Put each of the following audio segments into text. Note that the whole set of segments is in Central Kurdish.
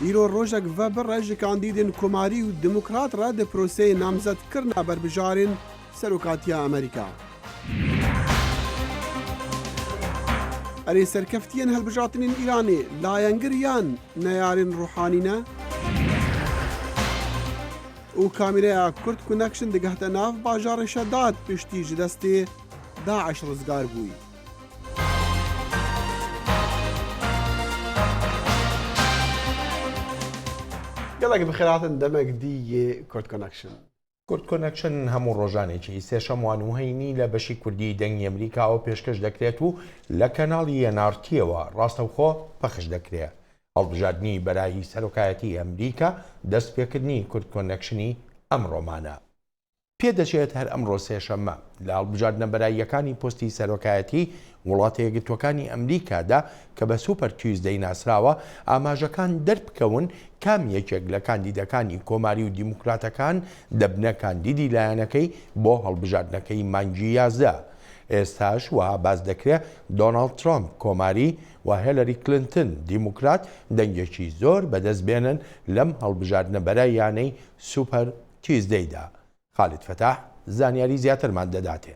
îro rojek veber ji kandîdên Komarî û Demokrat re di proseyê namzedkirina berbijarên Serokatiya Amerîka. Erê serkeftiyên hilbijartinên Îranê layengiriyan neyarên Ruhanî ne? û kamîreya Kurd Connection digihte nav bajarê Şedad piştî ji destê Daeş rizgar bûyî. gelek bi xêratin demek dî Kurd Connection. کورد کۆنەکشن هەموو ڕۆژانێکی سێشەموان و هەینی لە بەشی کوردی دەنگی ئەمریکاوە پێشکەش دەکرێت و لە کەناڵی NRTەوە ڕاستەوخۆ پەخش دەکرێت. هەڵبژاردننی بەرایی سەرۆکایەتی ئەمریکا دەستپێکردنی کورد کۆنەکشنی ئەمڕۆمانە. پێدەچێت هەر ئەمڕۆ سێشەممە لە هەڵبژاردنە بەراییەکانی پۆستی سەرۆکایەتی وڵاتە یەکگرتووەکانی ئەمریکادا کە بە سوپەر تیوزدەی ناسراوە ئاماژەکان دەربکەون کام یەکێک لە کاندیدەکانی کۆماری و دیموکراتەکان دەبنە کاندیدی لایەنەکەی بۆ هەڵبژاردنەکەی مانگی 11. ئێستاش وها باز دەکرێت دۆناڵد ترامپ کۆماری و هێلەری کلنتن دیموکرات دەنگێکی زۆر بەدەست بێنن لەم هەڵبژاردنە بەراییانەی سوپەر تیوزدەیدا. خالد فتاح زانیاری زیاترمان دەداتێ.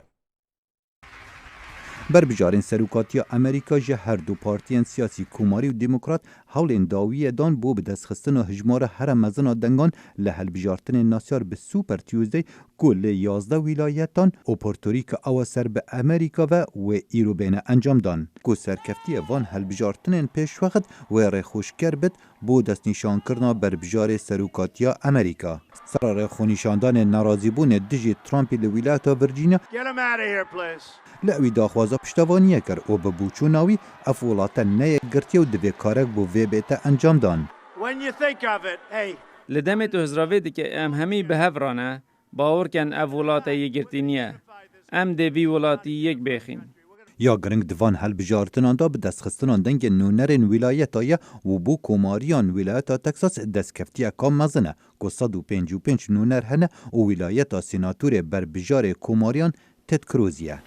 بربژارên Serokatiya Amerîka ji her du partiyên siyasî Komarî û Demokrat hewlên dawiyê dan bo bi destxistina hejmara here mezina dengan li helbijartinên nasyar bi Super Tuesday ku li 11 wîlayetan û Porto Rîco ewa ser bi Amerîka ve wê îro bêne encam dan ku serkeftiya van helbijartinên pêşwexit wê rêxweşker bit bo destnîşankirina berbijarê Serokatiya Amerîka. Sera rêxwenîşandanên nerazîbûnê dijî Trumpê li wîlayeta Virginia li ew daxwaza piştevaniye kir û bi bûçûna wî ev welate neyekgirtiye û divê karek bû vê bête encam dan. Li demê tu hizravê dike em hemî bi hev rane, bawerken ev welate yekgirtî niye. Em dê vî welatî yek bêxîn. Ya giring divan helbijartinan da bi destxistinan dengên nûnerên wîlayeta ye û bû komariyan wîlayeta Texas destkeftiyeka mezin e ku 155 nûner hene û wîlayeta senatûrê berbijarê komariyan Ted Cruz ye.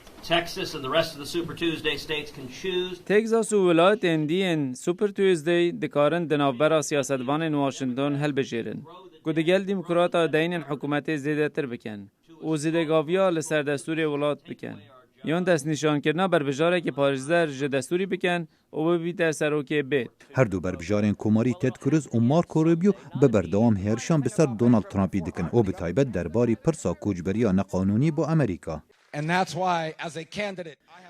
Texas û welatên dîyên Super Tuesday dikarin di navbera siyasetvanên Washington hilbijêrin ku digel Demokrata deyînên hikûmetê zêdetir bikin û zêdegaviya li ser destûrê welat bikin. Yon destnîşankirina berbijarekî parêzer ji destûrî bikin û bibîte serokê bêt. Her du berbijarên Komarî Ted Cruz û Marco Rubio bi berdewam hêrişan bi ser Donald Trumpî dikin û bi taybet derbarî pirsa koçberiya neqanûnî bo Amerîka.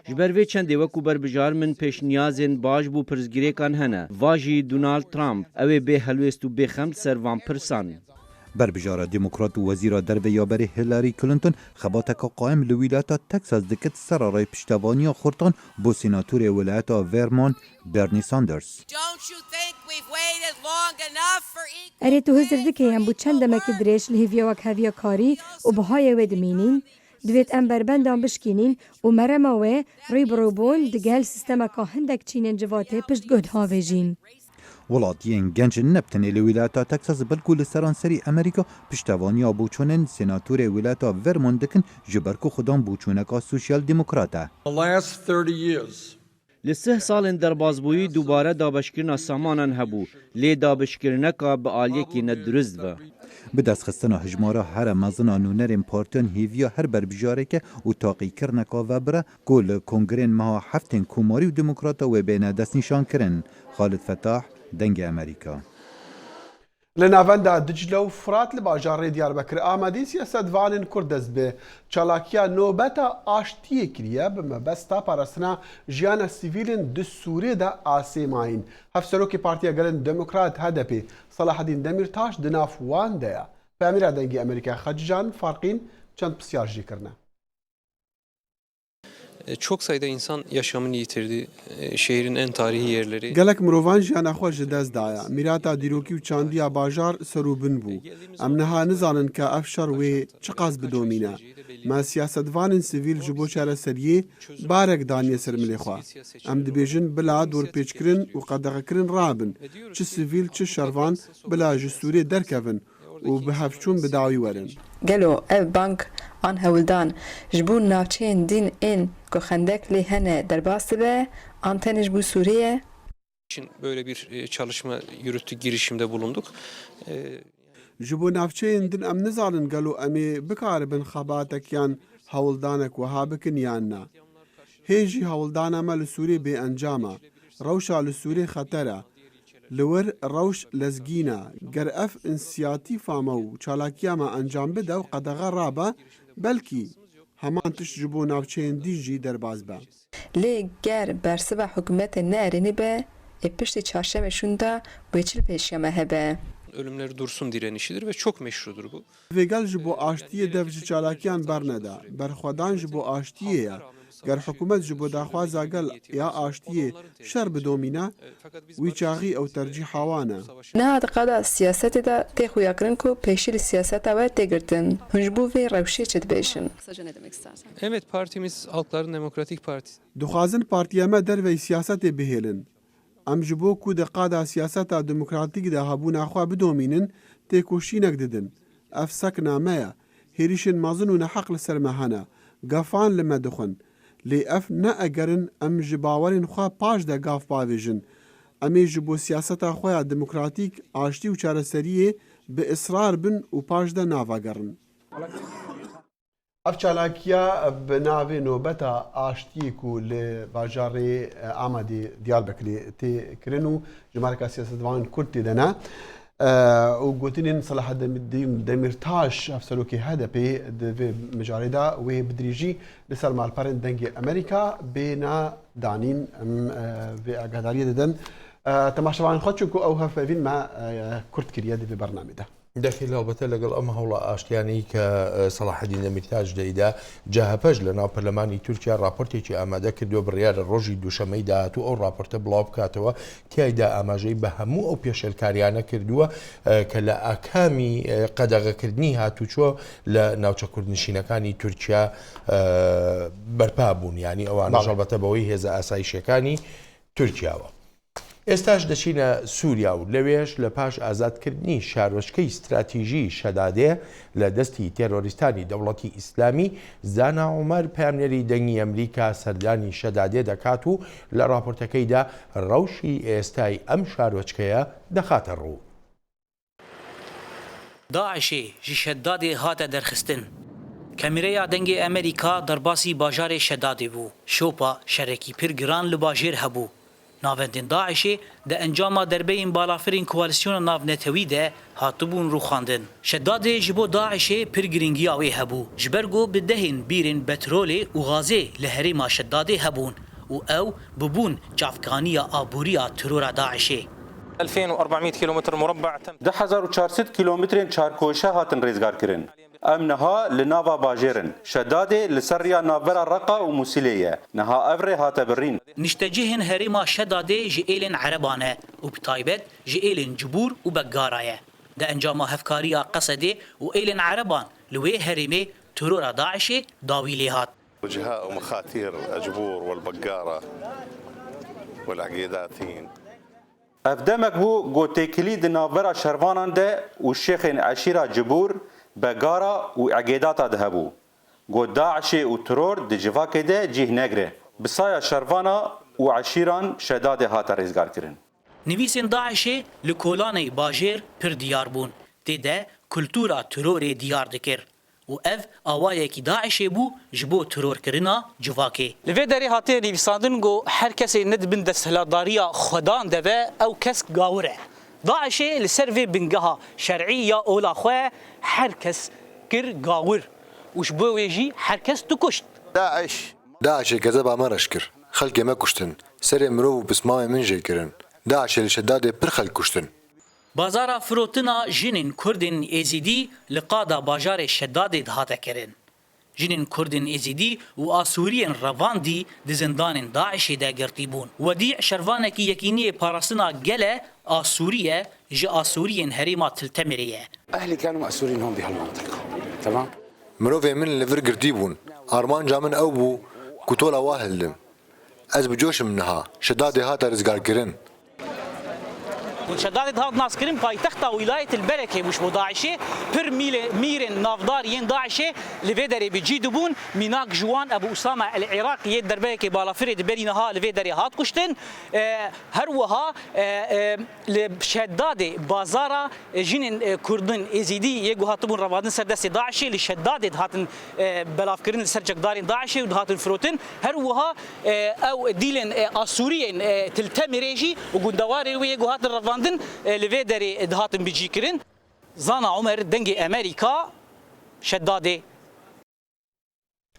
Ji ber vê çendê wekû berbijar min pêşniyazên baş bû pirsgirêkan hene. Va jî Donald Trump ew ê bê helwest û bêxem ser van pirsan. Berbijara Demokrat û Wezîra Derve ya berê Hillary Clinton xebateka qaim li wîlayeta Texas dikit sera rê piştevaniya xurtan bo senatûrê wilayeta Vermont Bernie Sanders. Erê tu hizir dike em bû çend demekî dirêj li hêviya wek heviya karî û bihayê wê dimînîn, divêt em berbendan bişkînîn û merema wê rêbirobûn digel sistemeka hindek çînên civatê pişt guh avêjîn. Welatiyên genç ne tenê li wîlayeta Texas belkû li seranserî Amerîka piştevaniya bûçûnên senatûrê wîlayeta Vermont dikin ji ber ku xudan bûçûneka Sosyal Demokrat e. Li 30 salên derbasbûyî dubare dabeşkirina samanan hebû. Lê dabeşkirineka bi aliyekî nedurist ve. Bi destxistina hejmara here mezina nûnerên partiyan hêviya her berbijareke û taqîkirneka vebire ku li kongrên meha heftên Komarî û Demokrata wê bêne destnîşankirin. Xalid Fetah, Dengê Amerîka. Li navenda Dicle û Furat li bajarê Diyarbekir amadî siyasetvanên Kurd dest bi çalakiya nobeta aştiyê kiriye bi mebesta parastina jiyana sivîlên di Sûriyê de asê mayîn. Hevserokê Partiya Gelên Demokrat HDP Salahdîn Demirtaş di nav wan de ye. Pemîra Dengê Amerîka Xecican Farqîn çend pisyar jî kirine. Çok sayıda insan yaşamını yitirdi. Şehrin en tarihi yerleri. Gelek mirovan jiyana xwe ji dest daye. Mîrata dîrokî û çandiya bajar serûbin bû. Em niha nizanin ke ev şer wê çi qas bidomîne. Me siyasetvanên sivîl ji bo çareseriyê barek daniye ser milê xwe. Em dibêjin bila dorpêçkirin û qedexekirin rabin. Çi sivîl çi şervan bila ji Sûriyê derkevin û bi hevçûn bi dawî werin. Gelo ev bank an hewildan ji bo navçeyên din ên ku xendek lê hene derbas dibe an tenê ji bo Sûriyê için böyle bir çalışma yürüttük, girişimde bulunduk. ji bo navçeyên din em nizanin gelo em ê bikaribin xebatekiyan hewildanek wiha bikin yan na. Hê jî hewildana me li Sûriyê bêencam e. Rewşa li Sûriyê xeter e. Li wir rewş lezgîn e. Ger ev însiyatîfa me û çalakiya me encam bide û qedexe rabe, belkî heman tişt ji bo navçeyên dîn jî derbas be. Lê ger bersiva hikûmetê neerêne be, piştî çarşemê şûn de wê çil pêşiya me hebe. Ölümleri dursun direnişidir ve çok meşrudur bu. Vêgel ji bo aştiyê dev ji çalakiyan bernede. Berxwedan ji bo aştiyê ye. Ger hikûmet ji bo daxwaza gel ya aştiyê şer bidomîne, wî çaxî ew tercîha wan e. Neha diqada siyasetê de tê xuyakirin ku pêşî li siyaseta we têgirtin. Hûn ji bo vê rewşê çi dibêjin? Evet, partimiz Halkların Demokratik Partisi. Dixwazin partiya me derveyî siyasetê bihêlin. Em ji bo ku di qada siyaseta demokratîk de hebûna xwe bidomînin, têkoşînek didin. Ev sekna me ye. Hêrîşên mezin û neheq li ser me hene. Gafan li me dixwin. Lê ev ne egerin em ji bawerên xwe paş de gav bavêjin. Em ê ji bo siyaseta xwe ya demokratîk, aştî û çareseriyê bi israr bin û paş de navegerin. Ev çalakiya bi navê nobeta aştiyê ku li bajarê Amedê Diyarbekirê tê kirin û ji marka siyasetvanên Kurd tê de ne. û gotinên Selaheddîn Demirtaş ev serokê HDP di vê mijarê de wê bidirîjî li ser malperên dengê Amerîka bêne danîn em vê agadariyê didin. Temaşevanên xwe çûku ew hevpevîn me Kurd kiriye di vê bernamê de. داخل البته لەگەڵ ئەم هەوڵە ئاشتیانەی کە سەلاحەدین دەمیرتاژ دەیدا جاهەپەش لە ناو پەرلەمانی تورکیا راپۆرتێکی ئامادە کردووە بڕیارە ڕۆژی دووشەمەی داهاتوو ئەو راپۆرتە بڵاو بکاتەوە تیایدا ئاماژەی بە هەموو ئەو پێشێلکاریانە کردووە کە لە ئاکامی قەدەغەکردنی هاتوچۆ لە ناوچە کوردنشینەکانی تورکیا بەرپا بوون، ینی ئەوانە هەڵبەتە بەوەی هێزە ئاسایشەکانی تورکیاوە. ئێستاش دەچینە سووریا و لەوێش لە پاش ئازادکردنی شارۆچکەی استراتیژی شەدادێ لە دەستی تێرۆریستانی دەوڵەتی ئیسلامی زانا عومەر پامنێری دەنگی ئەمریکا سەردانی شەدادێ دەکات و لە راپۆرتەکەیدا ڕەوشی ئێستای ئەم شارۆچکەیە دەخاتە ڕوو. داعشê ji şeddadê hate derxistin. Kemîreya dengê Amerîka derbasî bajarê şedadê bû. Şopa şerekî pir giran li bajêr hebû. Navendên Daişê de encama derbeyên balafirên koalisyona navnetewî de hatibûn rûxandin. Şeddadê ji bo Daişê pir giringiya wê hebû. Ji ber got bi dehên bîrên petrolê û gazê li herêma şeddadê hebûn û ew bibûn çavkaniya aboriya terora Daişê. 2400 kilometr murabba 10400 kilometrên çarkoşa hatin rêzgarkirin. Em niha li nava bajêrin. Şedadê li ser rêya navbera Reqa û Musilê ye. Niha ev rê hate birîn. Niştecihên herêma Şedadê ji êlên Ereban e û bi taybet ji êlên Cibûr û Beggara ye. De encama hevkariya Qesedê û êlên Ereban li wê herêmê terora Daişê dawî lê hat. وجهاء ومخاتير الجبور والبقارة والعقيداتين. Ev demek bû gotêkilî di navbera şervanan de û şêxên eşîra Cibûr, Begara û Egêdata de hebû. Got Daişê û teror di civakê de cih negre. Bi saya şervana û eşîran Şedadê hate rêzgarkirin. Nivîsên Daişê li kolanê bajêr pir diyar bûn. Tê de kultura terorê diyar dikir. û ev awayekî Daişê bû ji bo terorkirina civakê. Li vê derê hatiye nivîsandin got her kesê nedibin desthilatdariya xwedan de ve ew kes gawir e. Daişê li ser vê bingeha şerî ya ola xwe her kes kir gawir û ji bo wê jî her kes dikuşt. Daişê gezeba me reş kir. Xelkê me kuştin. Serê mirov û pismamê min jê kirin. Daişê li Şedadê pir xelk kuştin. Bazara firotina jinên Kurdên Êzîdî li qada bajarê Şedadê dihate kirin. Jinên Kurdên Êzîdî û Asûriyên Revandî di zindanên Daişê de girtî bûn. Wedî şervanekî yekîniyê parastina gele Asûriye ji Asûriyên herêma Tiltemirê ye. Ehlî kânû Asûrîn hon bihal-mantıqa. Tamam? Mirovê min li vir girdî bûn. Armanca min ew bû ku tola wa hildim. Ez bi coşim niha. Şedadê hate rêzgarkirin. شداد هات ناسکرین پایتخت ولایت البرکه وش بو داعشه پر میرن نافدار ین داعشه لوی دری بجی دبون میناک جوان ابو اسامه العراقي ید دربه که بالا فرید برینها لوی دری هات کشتن هر وها لشداد بازارا جنن کردن ازیدی یگو هاتبون روادن سردست داعشه لشداد هاتن بلافکرین سرجک دارین داعشه و هاتن فروتن هر وها او دیلن اسورین تلتمریجی و گندواری و یگو هاتن رواندن لوی دری هاتن بجی کرن زانا عمر دنگ امریکا شداده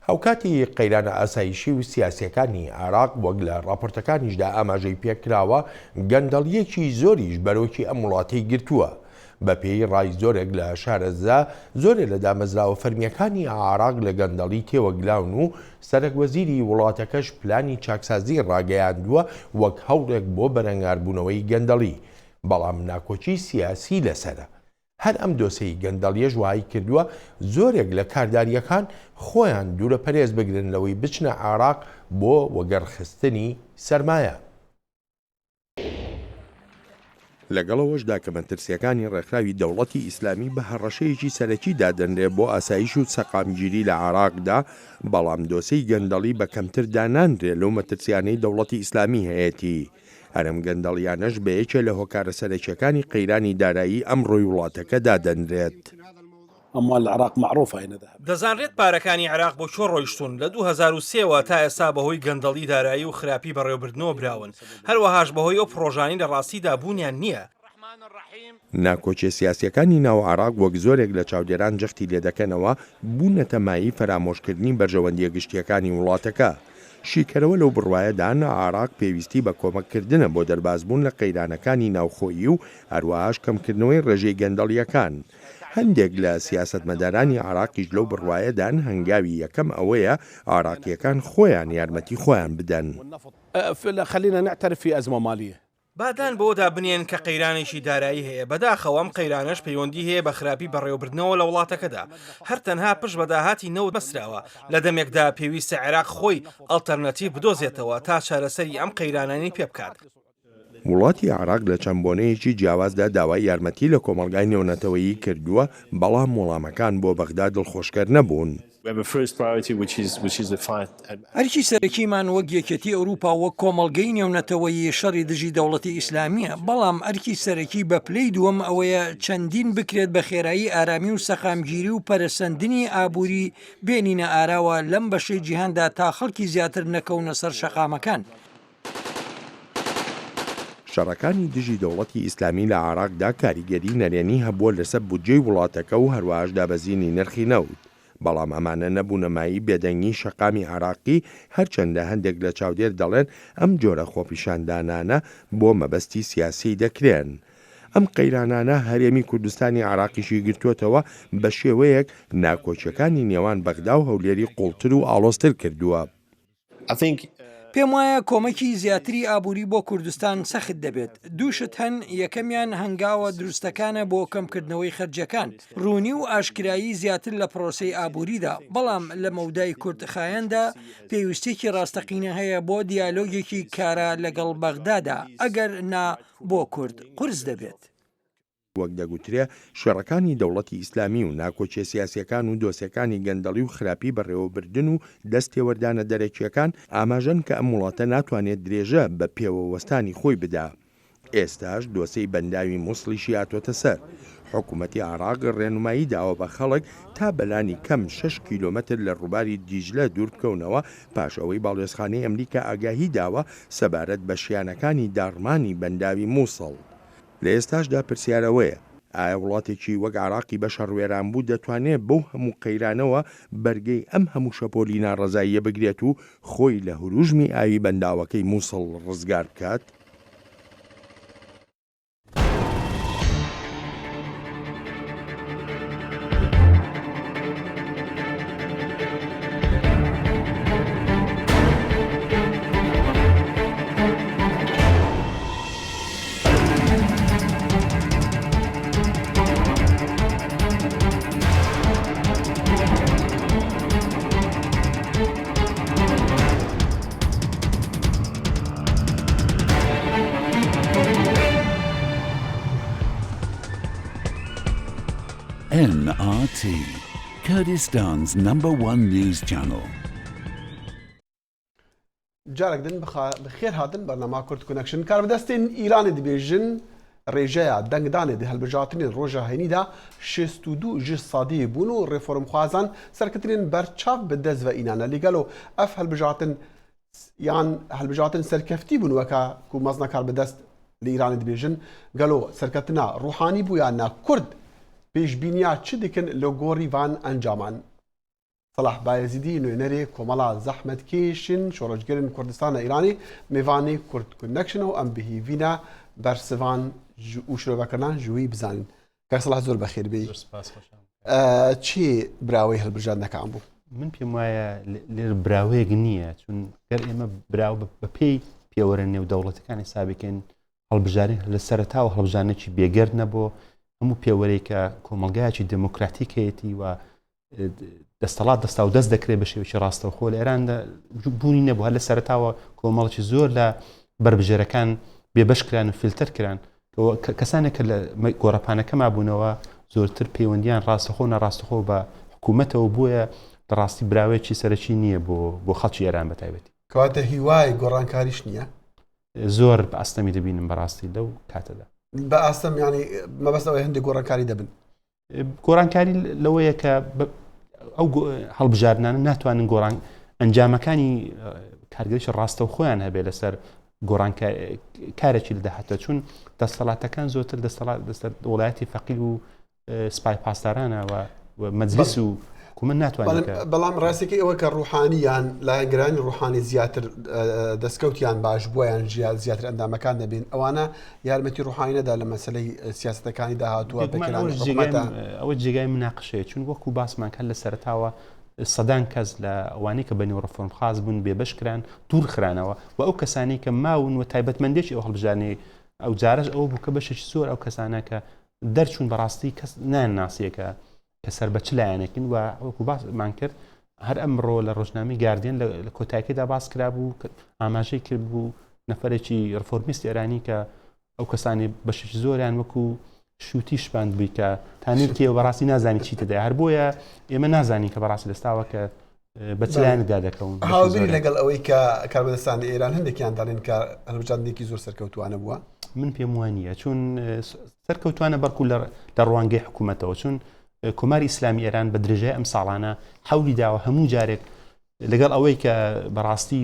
هەوکاتی قەیرانە ئاسایشی و سیاسیەکانی عێراق وەک لە ڕاپۆرتەکانیشدا ئاماژەی پێکراوە گەندەڵیەکی زۆریش بەرۆکی ئەم وڵاتەی گرتووە بە پێی ڕای زۆرێک لە شارەزا زۆرێک لە دامەزراوە فەرمیەکانی عێراق لە گەندەڵی تێوەگلاون و سەرۆکوەزیری وڵاتەکەش پلانی چاکسازی ڕاگەیاندووە وەک هەوڵێک بۆ بەرەنگاربوونەوەی گەندەڵی بەڵام ناکۆچی سیاسی لەسەرە هەر ئەم دۆسەی گەندەڵیەش وای کردووە زۆرێک لە کارداریەکان خۆیان دوورە پەرێز بگرن لەوەی بچنە عێراق بۆ وەگەڕخستنی سەرمایە. لەگەڵەوەشدا کە مەترسیەکانی ڕێکخراوی دەوڵەتی ئیسلامی بە هەڕەشەیەکی سەرەکی دادەنرێ بۆ ئاسایش و سەقامگیری لە عێراقدا بەڵام دۆسەی گەندەڵی بە کەمتر دانانرێ لەو مەترسیانەی دەوڵەتی ئیسلامی هەیەتی. هەرم گەندەڵیانەش بە یەکێ لە هۆکارە سەرەکیەکانی قەیرانی دارایی ئەم ڕۆی وڵاتەکە دادەنرێت. ئەموال العراق معروفە دەزانرێت پارەکانی عێراق بۆ چۆن ڕۆیشتون لە 2003ەوە تا ئێستا بەهۆی گەندەڵی دارایی و خراپی بەڕێوەبردنەوە براون هەروەهاش بەهۆی ئەو پرۆژانی لە ڕاستیدا بوونیان نییە. ناکۆچێ سیاسیەکانی ناو عێراق وەک زۆرێک لە چاودێران جەختی لێ دەکەنەوە بوونەتە مایی فەرامۆشکردنی بەرژەوەندیە گشتیەکانی وڵاتەکە. شیکەرەوە لەو بڕوایەدان عێراق پێویستی بە کۆمەککردنە بۆ دەربازبوون لە قەیرانەکانی ناوخۆیی و هەروەهاش کەمکردنەوەی ڕێژەی گەندەڵیەکان. هەندێک لە سیاسەتمەدارانی عێراقیش لەو بڕوایەدان هەنگاوی یەکەم ئەوەیە عێراقیەکان خۆیان یارمەتی خۆیان بدەن. خلينا نعترف في أزمة مالية. بادان بۆدا بنێن کە قەیرانێکی دارایی هەیە بەداخەوە ئەم قەیرانش پەیوەندی هەیە بە خراپی بەڕێوەبردنەوە لە وڵاتەکەدا هەر تەنها پشت بەداهاتی نەوت مەسراوە لە دەمێکدا پێویستە عێراق خۆی ئەڵتەرنەتیڤ بدۆزێتەوە تا چارەسەری ئەم قەیرانانی پێ بکات. وڵاتی عێراق لە چەند بۆنەیەکی جیاوازدا داوای یارمەتی لە کۆمەڵگای نێونەتەوەیی کردووە بەڵام وەڵامەکان بۆ بەغدا دڵخۆشکەر نەبوون. هەرکی سەرەکیمان وەک یەکێتی ئەوروپا وەک کۆمەڵگەی نێونەتەوەیی شەڕی دژی دەوڵەتی ئیسلامیە بەڵام ئەرکی سەرەکی بە پلەی دووەم ئەوەیە چەندین بکرێت بە خێرایی ئارامی و سەقامگیری و پەرەسەندنی ئابووری بێنینە ئاراوە لەم بەشەی جیهاندا تا خەڵکی زیاتر نەکەونە سەر شەقامەکان. شەڕەکانی دژی دەوڵەتی ئیسلامی لە عێراقدا کاریگەری نەرێنی هەبووە لەسەر بودجەی وڵاتەکە و هەروەهاش دابەزینی نرخی نەوت. بەڵام ئەمانە نەبوونەمایی بێدەنگی شەقامی عێراقی هەرچەندە هەندێک لە چاودێر دەڵێن ئەم جۆرە خۆپیشاندانانە بۆ مەبەستی سیاسی دەکرێن. ئەم قەیرانانە هەرێمی کوردستانی عێراقیشی گرتووەتەوە بە شێوەیەک ناکۆچەکانی نێوان بەغدا و هەولێری قوڵتر و ئاڵۆزتر کردووە. پێم وایە کۆمەکی زیاتری ئابووری بۆ کوردستان سەخت دەبێت. دووشت هەن یەکەمیان هەنگاوە دروستەکانە بۆ کەمکردنەوەی خەرجەکان ڕوونی و ئاشکرایی زیاتر لە پرۆسەی ئابووریدا بەڵام لە مەودای کوردخایەندا پێویستێکی ڕاستەقینە هەیە بۆ دیالۆگێکی کارە لەگەڵ بەغدادا ئەگەر نا بۆ کورد قورس دەبێت. وەک دەگوترێ شێڕەکانی دەوڵەتی ئیسلامی و ناکۆچێ سیاسیەکان و دۆسیەکانی گەندەڵی و خراپی بەڕێوەبردن و دەستێوەردانە دەرەکیەکان ئاماژەن کە ئەم وڵاتە ناتوانێت درێژە بە پێوەوەستانی خۆی بدا. ئێستاش دۆسەی بەنداوی مووسڵیشی هاتوۆتە سەر. حکوومەتی عێراق ڕێنمایی داوە بە خەڵک تا بەلانی کەم 6 کیلۆمەتر لە ڕووباری دیژلە دوور بکەونەوە پاشەوەی باڵێزخانەی ئەمریکا ئاگاهی داوە سەبارەت بە شیانەکانی داڕمانی بەنداوی مووسڵ. لە ئێستاشدا پرسیارەوەیە ئایا وڵاتێکی وەک عێراقی بە شەڕوێران بوو دەتوانێت بەو هەموو قەیرانەوە بەرگەی ئەم هەموو شەپۆلی ناڕەزاییە بگرێت و خۆی لە هوروژمی ئاوی بەنداوەکەی مووسڵ ڕزگار بکات؟ NRT, Kurdistan's #1 news channel. جارك دن بخير هاتن برنامج كرد كونكشن کار بدستین ایران دبیجن رژه دنگدان ده هلبجاتنی روژه هنیدا 62 جس صادی بونو رفرم خوازان سرکترین برچاف بدز و اینانا لگلو اف هلبجاتن یان هلبجاتن سرکفتی بونو وکا کو مزنا کار بدست لإيران دبيجن قالوا سركتنا روحاني بويانا كرد بيش بينيا تشدكن لوغوري فان انجامان صلاح بايزيدي نوينري كومالا زحمت كيشن شورجگرن كردستان ايراني ميفاني كرد كونكشن و ام به فينا برسوان وشرو بكرنا جوي بزانين كاك صلاح زور بخير بي چي براوي هالبرجاد نكام بو من پێم وایە لێر براوەیەک نییە چون گەر ئێمە براو بەپێی پێوەرە نێو دەوڵەتەکانی سابقین هەڵبژارین لە سەرەتاوە هەڵبژارنێکی بێگەرد نەبوو هەموو پێوەرەی کە کۆمەلگایەکی دموکراتیکەیەتی و دەستەڵات دەستا و دەست دەکرێت بە شێوەی ڕاستەوخۆ لە ئێراندا بوونی نەبوو هەر لە سەرەتاوە کۆمەڵکی زۆر لە بربژێرەکان بێبەش کران و فیلتر کران کەسانێک کە لە گۆڕەپانەکەما بوونەوە زۆرتر پەیوەندیان ڕاستەخۆ نەڕاستەخۆ بە حکوومەتەوە بووە ڕاستی براوێکی سەرەکی نییە بۆ خەڵکی ئێران بەتایبەتی کەواتە هیوای گۆڕانکاریش نییە زۆر بە ئەستەمی دەبینم بەڕاستی لەو کاتەدا بە ئاستەم ینی مەبەستەوەی هەندێک گۆڕانکاری دەبن گۆڕانکاری لەوەیە کە ئەو هەڵبژاردنانە ناتوانن گۆڕان ئەنجامەکانی کارگەریش ڕاستە و خۆیان هەبێ لەسەر گۆڕانکارێکی لەداهاتە چون دەسەڵاتەکان زۆرتر دەسەڵات وڵایەتی فەقیر و سپای پاسدارانە و مەجلیس و کومن ناتوانێت بەڵام ڕاستێکی ئەوە کە ڕوحانیان لایەنگرانی ڕوحانی زیاتر دەستکەوتیان باش بۆیان ژیان زیاتر ئەندامەکان دەبین ئەوانە یارمەتی ڕوحانی نەدا لە مەسلەی سیاسەتەکانی داهاتووە ئەوە جێگای مناقشەیە چون وەکو باسمان کە لە سەرتاوە سەدان کەس لە ئەوانەی کە بەنێو ڕەفۆرم خاص بوون بێبەشکران دوور خرانەوە و ئەو کەسانی کە ماون و تایبەتمەندێکی ئەو هەڵبژارنەی ئەو جارەش ئەوە بوو کە بەشێکی زۆر ئەو کەسانە کە دەرچوون بەڕاستی کەس ناناسیەکە کە سەر بە چ لایەنێکن و وەکو باسمان کرد هەر ئەمڕۆ لە ڕۆژنامەی گاردین لە کۆتاییەکەدا باس کرا بوو ئاماژەی کرد بوو نەفەرێکی ڕفۆرمیستی ئێرانی کە ئەو کەسانی بەشێکی زۆریان وەکو شووتی شپاند بووی کە تانێکیەوە بەڕاستی نازانی چی تدای هەر بۆیە ئێمە نازانین کە بەڕاستی دەستاوە کە بە چلایەندا دەکەون هاوبیری لەگەڵ ئەوەی کە کاربەدەستانی ئێران هەندێکیان دەڵێن کە هەڵبژاردنێکی زۆر سەرکەوتوانە بووە من پێم وانە چون سەرکەوتوانە بەرکو لە ڕوانگەی حکوومەتەوە چون کۆماری ئیسلامی ئێران بە درێژای ئەم ساڵانە حەولی داوە هەموو جارێک لەگەڵ ئەوەی کە بەڕاستی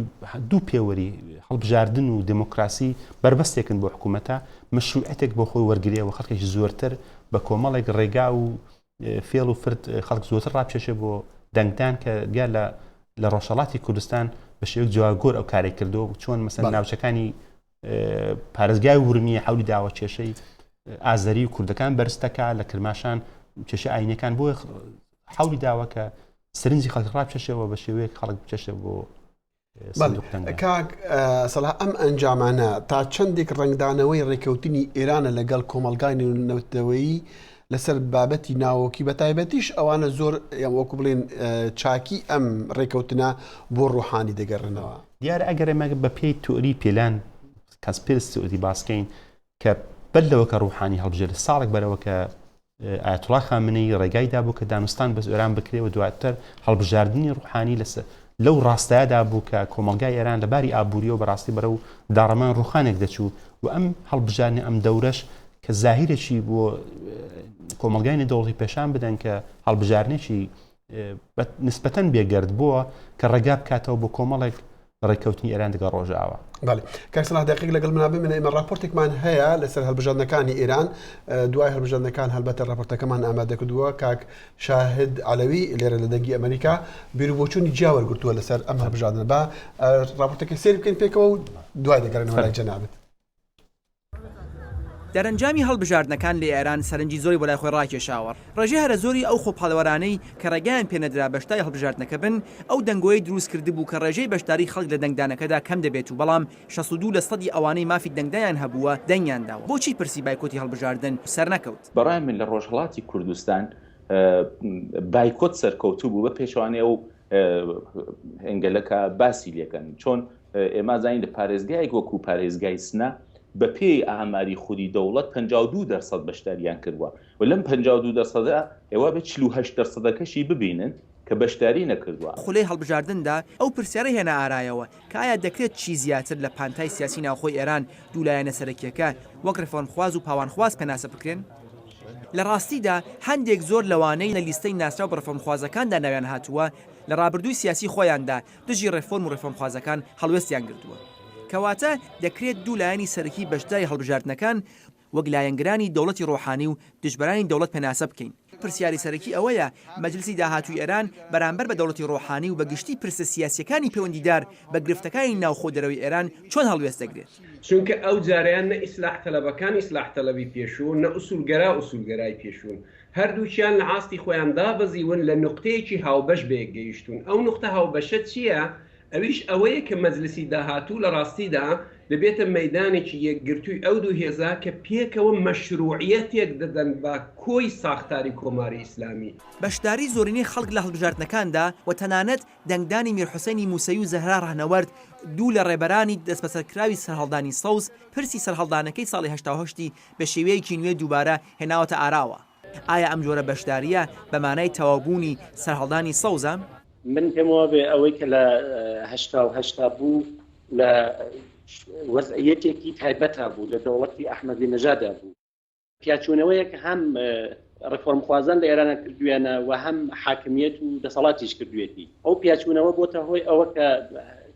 دوو پێوەری هەڵبژاردن و دموکراسی بربەستێکن بۆ حکوومەتە مەشروعەتێک بۆ خۆی وەرگریەوە خەڵکێکی زۆرتر بە کۆمەڵێک ڕێگا و فێڵ و فرد خەڵک زۆرتر ڕابچێشێ بۆ دەنگدان کە گیا لە ڕۆژهەڵاتی کوردستان بە شێوەیەک جوابگۆر ئەو کارێک کردەوە چۆن مەسەن ناوچەکانی پارێزگای ورومیە حەولی داوە کێشەی ئازەری و کوردەکان بەرزتەکە لە کرماشان چێشە ئاینەکان بۆ حەولی داوە کە سرنجی خەڵک ڕابچێشەوە بە شێوەیەک خەڵک بچێشە بۆ کاک سەڵاح ئەم ئەنجامانە تا چەندێک ڕنگدانەوەی ڕێکەوتنی ئێرانە لەگەڵ کۆمەلگای نەوتەوەیی لەسەر بابەتی ناوەکی بە تایبەتیش ئەوانە زۆر وەکو بڵێن چاکی ئەم ڕێکەوتنە بۆ ڕوحانی دەگەڕنەوە دیارە ئەگەر ئێمە بە پێی تۆری پێلان کەسپێرستی باسکەین کە بەر لەوە کە ڕوحانی هەڵبژێت ساڵێک بەرەوە کە ئایەتوڵا خامنەی ڕێگایدا بوو کە دانوستان بەس ئێران بکرێەوە دواتر هەڵبژاردننی ڕوحانی لەو ڕاستایەدا بوو کە کۆمەلگای ئێران لەباری ئابوووریەوە بەڕاستی بەرەو داڕەمان ڕوحانێک دەچوو و ئەم هەڵبژاردننی ئەم دەورەش کە زاهیرێکی بۆ کۆمەلگای نێودەوڵەتی پێشان بدەن کە هەڵبژاردنێکی نسبەتەن بێگەرد بووە کە ڕێگا بکاتەوە بۆ کۆمەڵێک ڕێکەوتنی ئێران دەگە ڕۆژاوە کاکسەڵاح دقیق لەگەڵ منابێ منە ئێمە راپۆرتێکمان هەیە لەسەر هەڵبژاردنەکانی ئێران دوای هەڵبژاردنەکان هەلبەتە راپۆرتەکەمان ئامادەکردووە کاک شاهد عەلەوی لێرە لە دەنگی ئەمریکا بیرروبۆچوونی جیا وەرگرتووە لەسەر ئەم هەڵبژاردنە بە راپۆرتەکە سێر بکەین پێکەوە و دوای دەگەڕێنەوە لای جەنابەت دەرەنجامی هەڵبژاردنەکان لە ئێران سەرنجی زۆری بۆ لای خۆی ڕاکێشاوە ڕێژەی هەرە زۆری ئەو خۆپاڵەوەرانەی کە ڕێگەیان پێنەدرا بەشداری هەڵبژاردنەکە بن ئەو دەنگۆی دروست کرده بوو کە ڕێژەی بەشداری خەڵک لە دەنگدانەکەدا کەم دەبێت و بەڵام 62% ئەوانەی مافی دەنگدایان هەبووە دەنگیان داوە بۆچی پرسی بایکۆتی هەڵبژاردن سەر نەکەوت بەڕای من لە ڕۆژهەڵاتی کوردستان بایکۆت سەرکەوتوو بوو بە پێشوانێ و ئەنگەلەکە باسی لێکەن چۆن ئێمە زانین لە پارێزگایەک وەکو پارێزگای سنە بە پێی ئاماری خودی دەوڵەت 52% بەشداریان کردووە و لەم 52% ئێوە بە 48%ەکەشی ببینن کە بەشداری نەکردووە. خولەی هەڵبژاردندا ئەو پرسیارە هێنا ئارایەوە کە ئایا دەکرێت چی زیاتر لە پانتای سیاسی ناوخۆی ئێران دوولایەنە سەرەکیەکە وەک ڕێفۆرمخواز و پاوانخواز پێناسە بکرێن؟ لە ڕاستیدا هەندێک زۆر لەوانەی لە لیستەی ناسراو بە ڕێفۆرمخوازەکاندا ناویان هاتووە لە ڕابردووی سیاسی خۆیاندا دژی ڕێفۆرم و ڕێفۆرمخوازەکان هەڵوێستیان گرتووە. کەواتە دەکرێت دوولایەنی سەرەکی بەشداری هەڵبژاردنەکان وەک لایەنگرانی دەوڵەتی ڕۆحانی و دژبەرانی دەوڵەت پێناسە بکەین. پرسیاری سەرەکی ئەوەیە مەجلیسی داهاتووی ئێران بەرامبەر بە دەوڵەتی ڕۆحانی و بەگشتی پرسە سیاسیەکانی پەیوەندیدار بە گرفتەکانی ناوخۆ دەرەوەی ئێران چۆن هەڵوێست دەگرێت؟ چونکە ئەو جاریان نە ئیسلاح تەلەبەکان ئیسلاح تەلەبی پێشوون نە ئوسولگەرای پێشوون هەردووچیان لە ئاستی خۆیان دابەزیون لە نقطەیەکی هاوبەش بێگەیشتون. ئەو نقطە هاوبەشە چییە؟ ئەویش ئەوەیە کە مەجلیسی داهاتوو لە ڕاستیدا دەبێتە مەدانێکی یەکگرتووی ئەو دوو هێزا کە پێکەوە مەشروعیەتێک دەدەن بە کۆی ساختاری کۆماری ئیسلامی. بەشداری زۆرینەی خەڵک لە هەڵبژاردنەکاندا و تەنانەت دەنگدانی میرحوسێنی موسەوی و زەهرا ڕاهنەوەرد دوو لە ڕێبەرانی دەستبەسەرکراوی سەرهەڵدانی سەوز پرسی سەرهەڵدانەکەی ساڵی 1970 بە شێوەیەکی نوێ دووبارە هێناوەتە ئاراوە. ئایا ئەم جۆرە بەشداریە بەمانای تەوابوونی سەرهەڵدانی سەوزە؟ من پێمەوە بێ ئەوەی کە لە هەشتا بوو لە وەزعیەتێکی تایبەتە بوو لە دەوڵەتی ئەحمەدی نەژادا بوو. پیاچوونەوەیە کە هەم ڕێفۆرمخوازان لە ئێرانە کردوێنە و هەم حاکمیەت و دەسەڵاتیش کردوێتی. ئەو پیاچوونەوە بۆتە هۆی ئەوە کە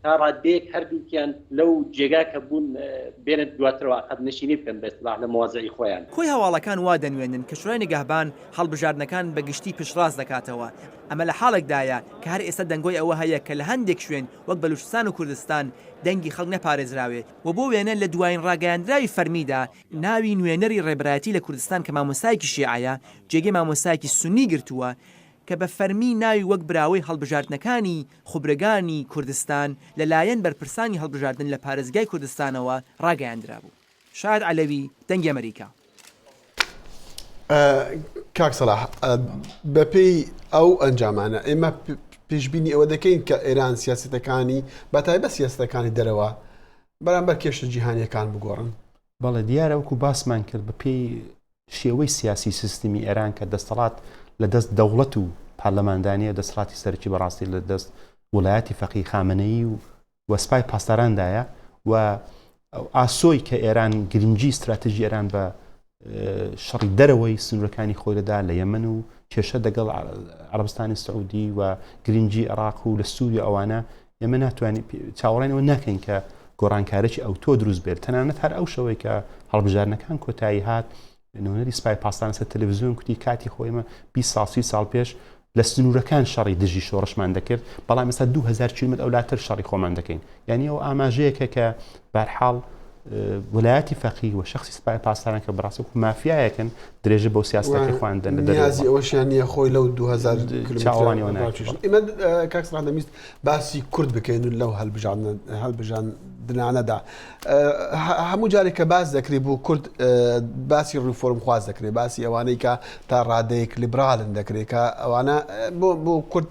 تا ڕادێک هەردووکیان لەو جێگا کە بوون بێنێت دواترەوە عقد نشینی بکەن بە ئیصلاح لە مواضعی خۆیان. کۆی هەواڵەکان وا دەنوێنن کە شورای نگەهبان هەڵبژاردنەکان بە گشتی پشتڕاست دەکاتەوە. ئەمە لە حاڵێکدایە کە هەر ئێستا دەنگۆی ئەوە هەیە کە لە هەندێک شوێن وەک بەلوچستان و کوردستان دەنگی خەڵک نەپارێزراوێ و بۆ وێنە لە دوایین ڕاگەیاندراوی فەرمیدا ناوی نوێنەری ڕێبەرایەتی لە کوردستان کە مامۆستایەکی شیعەیە جێگەی مامۆستایەکی سونی گرتووە کە بە فەرمی ناوی وەک براوەی هەڵبژاردنەکانی خوبرگانی کوردستان لەلایەن بەرپرسانی هەڵبژاردن لە پارێزگای کوردستانەوە ڕاگەیاندرا بوو. شاید عەلەوی دەنگی ئەمریکا. کاک سەلاح بەپێی ئەو ئەنجامانە ئێمە پێشبینی ئەوە دەکەین کە ئێران سیاسەتەکانی بەتایبەت سیاسەتەکانی دەرەوە بەرامبەر کێشە جیهانیەکان بگۆڕن. بەڵێ دیارە وەکو باسمان کرد بەپێی شێوەی سیاسی سیستمی ئێران کە دەسەڵات لە دەست دەوڵەت و پارلەماندانیە دەسەڵاتی سەرکی بەڕاستی لە دەست وڵایەتی فەقی خامنەیی و وەسپای پاسدارandایە و ئاسۆی کە ئێران گرنگی استراتژی ئێران بە شەڕی دەرەوەی سنوورەکانی خۆی لەدا لە یەمەن و کێشە دەگەڵ عەرەبستانی سعودی و گرنگی عێراق و لە سووریا ئەوانە ئێمە ناتوانین چاوەڕێنەوە ناکەین کە گۆڕانکارێکی ئەوتۆ دروست بێت. تەنانەت هەر ئەو شەوەی کە هەڵبژاردنەکان کۆتایی هات نوێنەری سپای پاسداران سەر تەلەڤیزیۆن کوتی کاتی خۆیمە 20 ساڵ پێش لە سنوورەکان شەڕی دژی شۆڕشمان دەکرد بەڵام ئێستا 2000 کیلومتر ئەولاتر شەڕی خۆمان دەکەین. یعنی ئەو ئاماژەیەکە کە بەرحاڵ وەلایەتی فەقی و شخصی سپای پاسداران کە بەڕاستی مافیایەکن درێژە بەو سیاستەکەی خواندن لە نیازی ئەوەشیان نییە خۆی لەو 2000 ئێمە کاک سەلاح دەمویست باسی کورد بکەین و لەو هەڵبژاردنانەدا هەموو جارێک کە باس دەکرێت بۆ کورد باسی ڕێفۆرمخواز دەکرێت باسی ئەوانەی کە تا ڕادەیەک لیبرالن دەکرێت کە ئەوانە بۆ کورد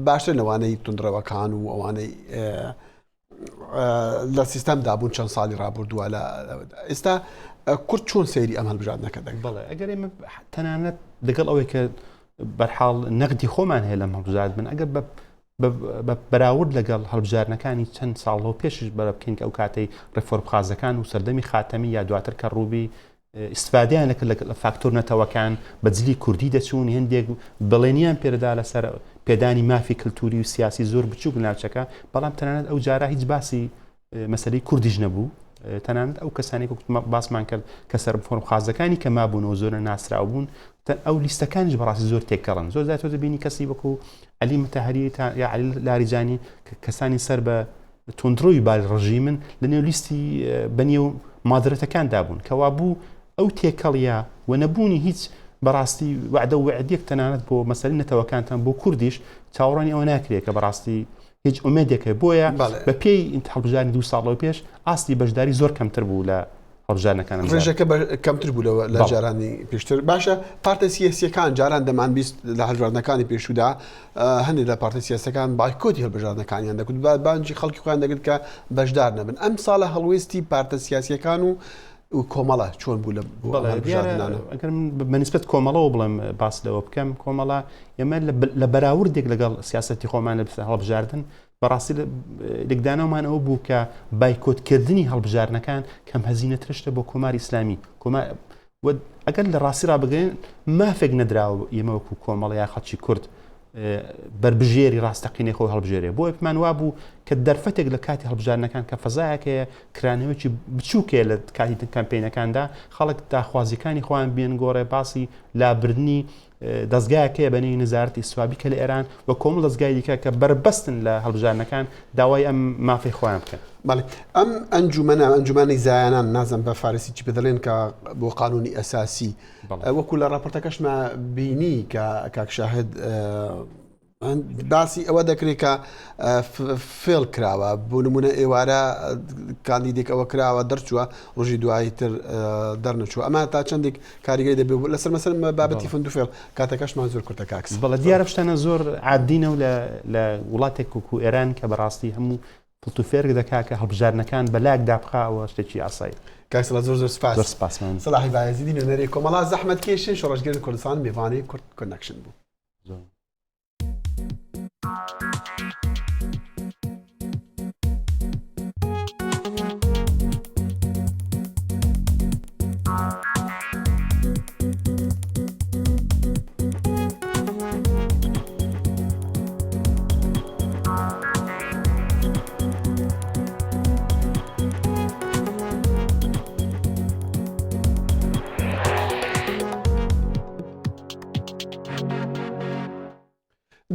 باشتر لەوانەی توندڕەوەکان و ئەوانەی لە سیستەمدا بوون چەند ساڵی ڕابردووە لە ئێستا کورد چۆن سەیری ئەم هەڵبژاردنەکە دەکەن؟ بەڵێ ئەگەر ئێمە تەنانەت لەگەڵ ئەوەی کە بەرحاڵ نەقدی خۆمان هەیە لەم هەڵبژاردن ئەگەر بەراورد لەگەڵ هەڵبژاردنەکانی چەند ساڵەوە پێشش بەرە بکەین کە ئەو کاتەی ڕێفۆرمخوازەکان و سەردەمی خاتەمی یا دواتر کە ڕووبی ئیسفادەیان لە فاکتۆر نەتەوەکان بەجلی کوردی دەچوون هێندێک بڵێنیان پێدەدا لەسەر پێدانی مافی کللتوری و سیاسی زۆر بچووک ناوچەکە بەڵام تەنانەت ئەو جارە هیچ باسی مەسەلەی کوردیش نەبوو. تەنانەت ئەو کەسانی باسمان کرد کە سەرفۆرمخوازەکانی کە مابوونەوە زۆرە ناسراو بوون ئەو لیستەکانیش بەڕاستی زۆر تێکەڵن. زۆر زیاتر دەبینی کەسی وەکو عەلی مەتەهەری یا عەلی لاریجانی کەسانی سەر بە تۆندڕۆی بال ڕژیمن لە نێو لیستی بەنێو مادرەتەکاندا بوون کەوا بوو ئەو تێکەڵیە و نەبوونی هیچ بەڕاستی وعدە و وعدێک تەنانەت بۆ مەسەلەی نەتەوەکانتان بۆ کوردیش چاوەڕانی ئەوە ناکرێت کە بەڕاستی هیچ ئومێدێکە بۆیە بە پێی هەڵبژاردنی 2 ساڵەوە پێش ئاستی بەشداری زۆر کەمتر بوو لە هەڵبژارنەکانم ڕێژەکە کەمتر بوو لە جارانی پێشتر باشە پارتە سیاسیەکان جاران دەمان بیست لە هەڵبژاردنەکانی پێشودا هەندێک لە پارتە سیاسەکان بایکۆتی هەڵبژاردنەکانیان دەکوت بانجی خەڵکی خۆیان دەگرت کە بەشدار نەبن ئەم ساڵە هەڵوێستی پارتە سیاسیەکان و کۆمەڵە چۆن بوو لە بەنسبەت کۆمەڵەوە بڵێم باس لەوە بکەم کۆمەڵە ئێمە لە بەراوردێک لەگەڵ سیاسەتی خۆمان لە هەڵبژاردن بەڕاستی لێکدانەوەمان ئەوە بوو کە بایکۆتکردنی هەڵبژارنەکان کەم هەزینەترشتە بۆ کۆماری ئیسلامی ئەگەر لە ڕاستی ڕابگەین مافێک نەدراوە ئێمە وەکو کۆمەڵە یا خەڵکی کورد بربژێری ڕاستەقینەی خۆی هەڵبژێرێ بۆ پمان وا بوو کە دەرفەتێک لە کاتی هەڵبژارنەکان کە فەزایەکەیە کرانەوەکی بچووکێ لە کاتی کەمپینەکاندا خەڵک داخوازیەکانی خۆیان بێن گۆڕێ باسی لابردنی دەستگایەکەیە بەنێوی نەزارەتی سوابی کە لە ئێران وە کۆمەڵ دەستگای دیکە کە بربەستن لە هەڵبژارنەکان داوای ئەم مافەی خۆیان بکەن ئەم ئەنجومەنی زایانان نازم بە فارسی چی بدەڵێن کە بۆ قانونی ئەساسی وەکو لە ڕاپۆرتەکەشمە بینی کە کاکشاهد باسی ئەوە دەکرێت کە فێڵ کراوە بۆ نمونە ئێوارە کاندیدێک ئەوە کراوە دەرچووە ڕۆژی دوایی تر دەرنەچووە ئەمە تا چەندێک کاریگەری دەبێت لەسەر مەسەر بابەتی فند و فێڵ کاتەکەشمان زۆر کورتە کاکس بەڵە دیارە شتانە زۆر عادینە و لە وڵاتێک وکو ئێران کە بەڕاستی هەموو پڵتوفێرک دەکا کە هەڵبژارنەکان بەلاک دابخاوە شتێکی ئاسایی کاکس لە زۆر سپاسمان سەلاحی بایەزیدی نوێنەری کۆمەڵا زەحمەت کێشن شۆڕژگەری کوردستان میوانی کورد کۆنەکشن بوو.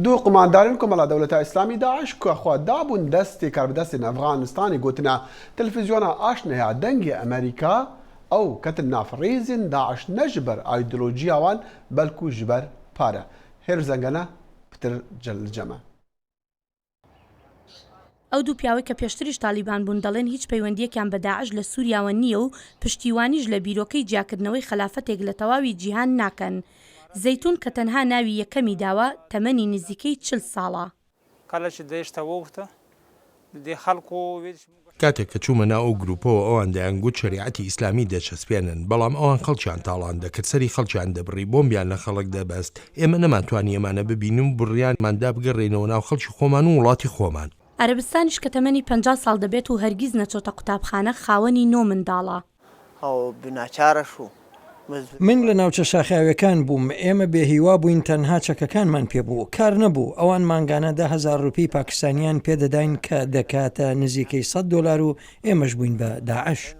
دوو قماندارن کۆمەڵا دەوڵەتە ئیسلامی داعش کەخوا دابوون دەستی کاربدەستین ئەفغانستانی گوتنە تەلەڤیزیۆنە ئاشنەیە دەنگی ئەمریکا ئەو کەتن نافڕێزین داعش نەژبەر ئایدۆلۆژیاوان بەلکو ژبەر پارە هێر زەنگەنە پتر جەمە ئەو دوو پیاوەی کە پێشتریش تالیبان بوون دەڵێن هیچ پەیوەندیەکیان بە داعش لە سووریاوە نییە و پشتیوانیش لە بیرۆکەی جیاکردنەوەی خلافەتێک لە تەواوی جیهان ناکەن. زەیتون کە تەنها ناوی یەکەمی داوە تەمەنی نزیکەی 40 ساڵە. کاتێک کە چوومە ناو ئەو گروپەوە ئەوان دەیانگوت شریعەتی ئیسلامی دەچەسپێنن بەڵام ئەوان خەڵکیان تاڵان دەکرد سەری خەڵکیان دەبڕی بۆمبیان لە خەڵک دەبەست ئێمە نەمانتوانی ئەمانە ببینیم و بڕیانماندا بگەڕێنەوە ناو خەڵکی خۆمان و وڵاتی خۆمان. عەرەبستانیش کە تەمەنی 50 ساڵ دەبێت و هەرگیز نەچۆتە قوتابخانە خاوەنی 9 منداڵە. من لە ناوچە شاخاوەکان بووم ئێمە بێهیوا بووین تەنها چەکەکانمان پێبوو کار نەبوو ئەوان مانگانە 10,000 روپی پاکستانیان پێدەداین کە دەکاتە نزیکەی $100 و ئێمەش بووین بە داعش.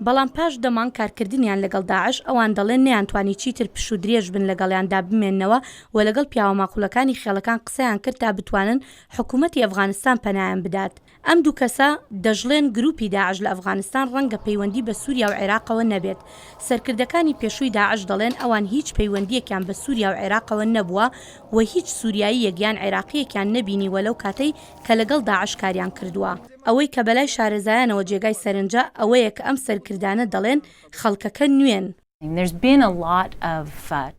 بەڵام پاش دەمان کارکردنیان لەگەڵ داعش ئەوان دەڵێن نەیانتوانی چیتر پش و درێژ بن لەگەڵیاندا بمێننەوە و لەگەڵ پیاوە ماقولەکانی خێڵەکان قسەیان کرد تا بتوانن حکوومەتی ئەفغانستان پەنایان بدات. ئەم دوو کەسە دەژڵێن گروپی داعش لە ئەفغانستان ڕەنگە پەیوەندی بە سووریا و عێراقەوە نەبێت. سەرکردەکانی پێشووی داعش دەڵێن ئەوان هیچ پەیوەندیەکیان بە سووریا و عێراقەوە نەبووە و هیچ سووریایی یەکیان عێراقیەکیان نەبینی وەلەو کاتەی کە لەگەڵ داعش کاریان کردووە. ئەوەی کە بەلای شارەزایانەوە جێگای سەرنجە ئەوەیە کە ئەم سەرکردانە دەڵێن خەڵکەکە نوێن.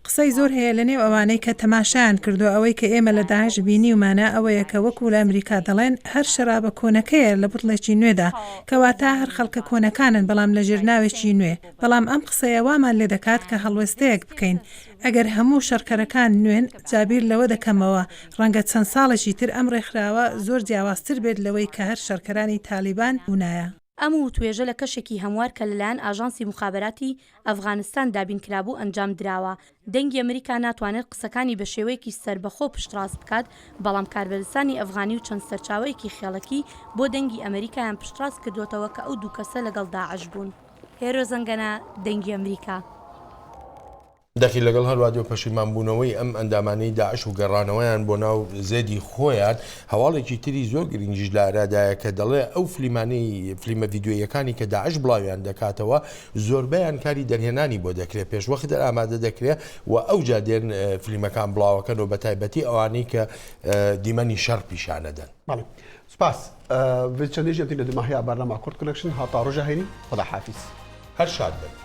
قسەی زۆر هەیە لە نێو ئەوانەی کە تەماشایان کردو ئەوەی کە ئێمە لە داعش بینیومانە ئەوەیە کە وەکو لە ئەمریکا دەڵێن هەر شەرابە کۆنەکەیە لە بوتڵێکی نوێدا کەواتە هەر خەڵکە کۆنەکانن بەڵام لە ژێرناوێکی نوێ بەڵام ئەم قسەیە وامان لێ دەکات کە هەڵوێستەیەک بکەین ئەگەر هەموو شەرکەرەکان نوێن جابیر لەوە دەکەمەوە ڕەنگە چەند ساڵێکی تر ئەم ڕێکخراوە زۆر جیاوازتر بێت لەوەی کە هەر شەرکەرانی تالیبان بوونایە. ئەم توێژە لە کەشێکی هەموار کە لەلایەن ئاژانسی مخابراتی ئەفغانستان دابینکرابوو ئەنجام دراوە. دەنگی ئەمریکا ناتوانێت قسەکانی بە شێوەیەکی سربەخۆ پشتڕاست بکات بەڵام کاربەرستانی ئەفغانی و چەند سەرچاوەیەکی خێڵەکی بۆ دەنگی ئەمریکایان پشتڕاست کردوتەوە کە ئەو دوو کەسە لەگەڵ داعش بوون. هێرۆ زەنگەنە دەنگی ئەمریکا. دەخی لەگەڵ هەروادیۆ پەشیمان بوونەوەی ئەم ئەندامانەی داعش و گەڕانەوەیان بۆ ناو زێدی خۆیان هەواڵێکی تری زۆر گرنگیش لە ئارادایە کە دەڵێ ئەو فلیمە ڤیددیۆیەکانی کە داعش بڵاویان دەکاتەوە زۆربەیان کاری دەرهێنانی بۆ دەکرێت پێشوەخت ئامادە دەکرێت و ئەو جادێن فلیمەکان بڵاوەکەن و بە تایبەتی ئەوانەی کە دیمەنی شەڕ پیشانەدەن. سپاس چەندێژێتی لە دوماهەیە بەرنامە کورد کۆنەکشن هاتا ڕۆژە هەینی خدا حافیز. هەر شاد بن.